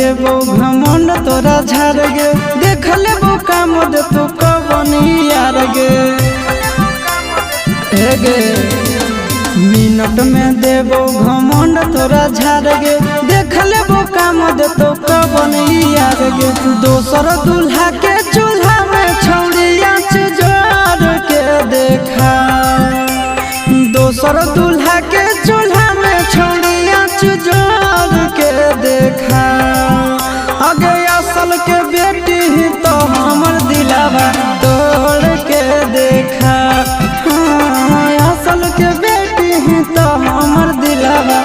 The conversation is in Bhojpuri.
देबो घमंड तोरा झाड़ गे, देख लेबो काम दे तू कवन यार गे। गे मिनट में देबो घमंड तोरा झाड़ गे, देख लेबो काम दे तू कवन यार गे। दोसर दूल्हा के चूल्हा में छौड़िया जोड़ के देखा, दोसर दूल्हा के चूल्हा में छौड़िया जोड़ के देखा। आगे असल के बेटी ही तो हमर दिलावा तोड़ के देखा, हाँ असल के बेटी ही तो हमर दिलावा